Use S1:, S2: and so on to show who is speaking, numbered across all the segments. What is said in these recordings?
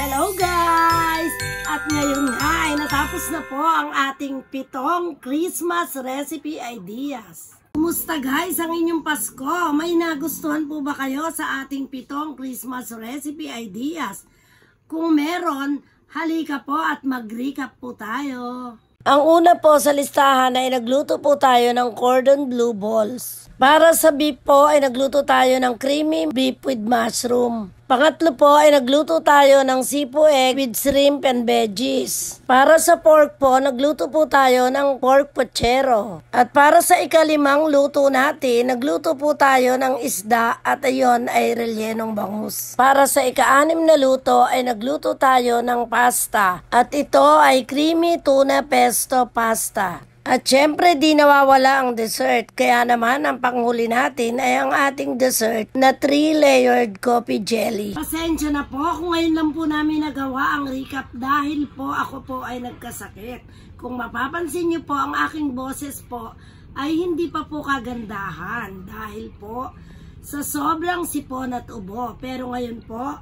S1: Hello guys! At ngayon nga ay natapos na po ang ating 7 Christmas recipe ideas. Kumusta guys ang inyong Pasko? May nagustuhan po ba kayo sa ating 7 Christmas recipe ideas? Kung meron, halika po at mag-recap po tayo. Ang una po sa listahan ay nagluto po tayo ng cordon bleu balls. Para sa beef po ay nagluto tayo ng creamy beef with mushroom. Pangatlo po ay nagluto tayo ng sipo egg with shrimp and veggies. Para sa pork po, nagluto po tayo ng pork pochero. At para sa ikalimang luto natin, nagluto po tayo ng isda at ayon ay rellenong bangus. Para sa ika-6 na luto ay nagluto tayo ng pasta. At ito ay creamy tuna pesto pasta. At syempre di nawawala ang dessert, kaya naman ang panghuli natin ay ang ating dessert na 3-layered coffee jelly. Pasensya na po kung ngayon lang po namin nagawa ang recap dahil po ako po ay nagkasakit. Kung mapapansin niyo po ang aking boses po ay hindi pa po kagandahan dahil po sa sobrang sipon at ubo. Pero ngayon po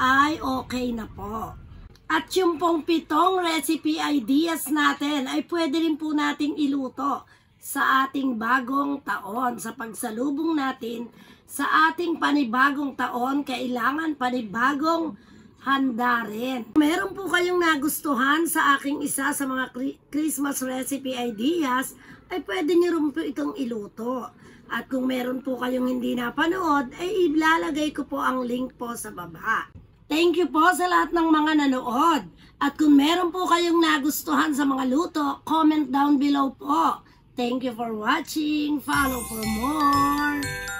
S1: ay okay na po. At yung pong 7 recipe ideas natin ay pwede rin po nating iluto sa ating bagong taon. Sa pagsalubong natin sa ating panibagong taon, kailangan panibagong handa rin. Meron po kayong nagustuhan sa aking isa sa mga Christmas recipe ideas, ay pwede nyo rin po itong iluto. At kung meron po kayong hindi napanood, ay ilalagay ko po ang link po sa baba. Thank you po sa lahat ng mga nanood. At kung meron po kayong nagustuhan sa mga luto, comment down below po. Thank you for watching. Follow for more.